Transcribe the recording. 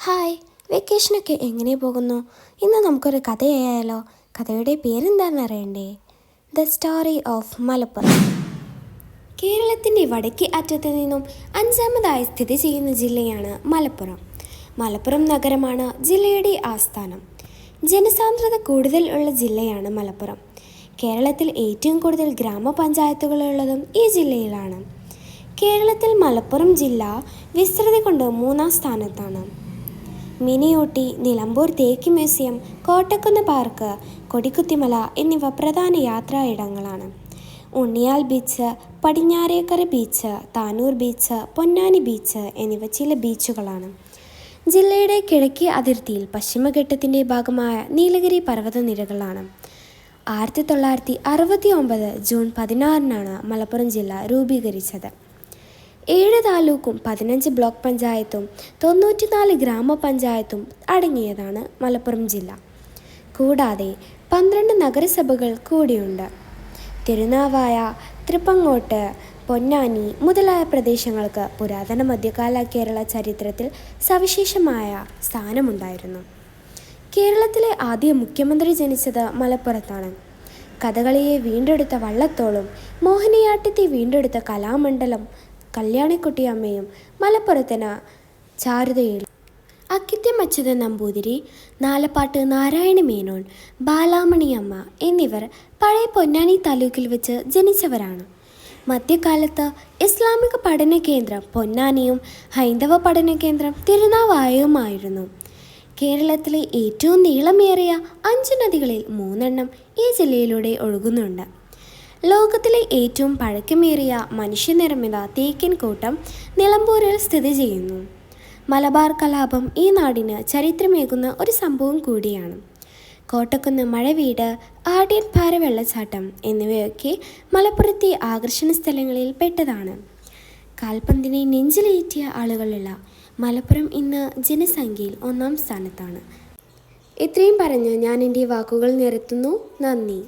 Hi, വെക്കേഷനൊക്കെ എങ്ങനെ പോകുന്നു? ഇന്ന് നമുക്കൊരു കഥയായാലോ? കഥയുടെ പേരെന്താണെന്ന് അറിയണ്ടേ? The story of Malappuram. കേരളത്തിൻ്റെ വടക്കേ അറ്റത്ത് നിന്നും അഞ്ചാമതായി സ്ഥിതി ചെയ്യുന്ന ജില്ലയാണ് മലപ്പുറം. മലപ്പുറം നഗരമാണ് ജില്ലയുടെ ആസ്ഥാനം. ജനസാന്ദ്രത കൂടുതൽ ഉള്ള ജില്ലയാണ് മലപ്പുറം. കേരളത്തിൽ ഏറ്റവും കൂടുതൽ ഗ്രാമപഞ്ചായത്തുകളുള്ളതും ഈ ജില്ലയിലാണ്. കേരളത്തിൽ മലപ്പുറം ജില്ല വിസ്തൃതി കൊണ്ട് 3-ാം സ്ഥാനത്താണ്. മിനി ഊട്ടി, നിലമ്പൂർ തേക്ക് മ്യൂസിയം, കോട്ടക്കുന്ന് പാർക്ക്, കൊടിക്കുത്തിമല എന്നിവ പ്രധാന യാത്രാ ഇടങ്ങളാണ്. Unniyal beach, Padinjarekkara beach, Tanur beach, Ponnani beach എന്നിവ ചില ബീച്ചുകളാണ്. ജില്ലയുടെ കിഴക്കേ അതിർത്തിയിൽ പശ്ചിമഘട്ടത്തിൻ്റെ ഭാഗമായ നീലഗിരി പർവ്വതനിരകളാണ്. 1969 ജൂൺ 16-നാണ് മലപ്പുറം ജില്ല രൂപീകരിച്ചത്. 7 താലൂക്കും 15 ബ്ലോക്ക് പഞ്ചായത്തും 94 ഗ്രാമപഞ്ചായത്തും അടങ്ങിയതാണ് മലപ്പുറം ജില്ല. കൂടാതെ 12 നഗരസഭകൾ കൂടിയുണ്ട്. തിരുനാവായ, തൃപ്പങ്ങോട്ട്, പൊന്നാനി മുതലായ പ്രദേശങ്ങൾക്ക് പുരാതന മധ്യകാല കേരള ചരിത്രത്തിൽ സവിശേഷമായ സ്ഥാനമുണ്ടായിരുന്നു. കേരളത്തിലെ ആദ്യ മുഖ്യമന്ത്രി ജനിച്ചത് മലപ്പുറത്താണ്. കഥകളിയെ വീണ്ടെടുത്ത വള്ളത്തോളും മോഹിനിയാട്ടത്തെ വീണ്ടെടുത്ത കലാമണ്ഡലം കല്യാണിക്കുട്ടിയമ്മയും മലപ്പുറത്തിന് ചാരുതയിൽ. അക്കിത്തം അച്യുതൻ നമ്പൂതിരി, നാലപ്പാട്ട് നാരായണ മേനോൻ, ബാലാമണിയമ്മ എന്നിവർ പഴയ പൊന്നാനി താലൂക്കിൽ വെച്ച് ജനിച്ചവരാണ്. മധ്യകാലത്ത് ഇസ്ലാമിക പഠന കേന്ദ്രം പൊന്നാനിയും ഹൈന്ദവ പഠന കേന്ദ്രം തിരുനാവായയുമായിരുന്നു. കേരളത്തിലെ ഏറ്റവും നീളമേറിയ 5 നദികളിൽ 3 ഈ ജില്ലയിലൂടെ ഒഴുകുന്നുണ്ട്. ലോകത്തിലെ ഏറ്റവും പഴക്കമേറിയ മനുഷ്യനിർമ്മിത തേക്കിൻ കൂട്ടം നിലമ്പൂരിൽ സ്ഥിതി ചെയ്യുന്നു. മലബാർ കലാപം ഈ നാടിന് ചരിത്രമേകുന്ന ഒരു സംഭവം കൂടിയാണ്. കോട്ടക്കുന്ന് മഴവീട്, ആഢ്യൻപാറ വെള്ളച്ചാട്ടം എന്നിവയൊക്കെ മലപ്പുറത്തെ ആകർഷണ സ്ഥലങ്ങളിൽ പെട്ടതാണ്. കാൽപന്തിനെ നെഞ്ചിലേറ്റിയ ആളുകളുള്ള മലപ്പുറം ഇന്ന് ജനസംഖ്യയിൽ 1-ാം സ്ഥാനത്താണ്. ഇത്രയും പറഞ്ഞ് ഞാൻ എൻ്റെ വാക്കുകൾ നിർത്തുന്നു. നന്ദി.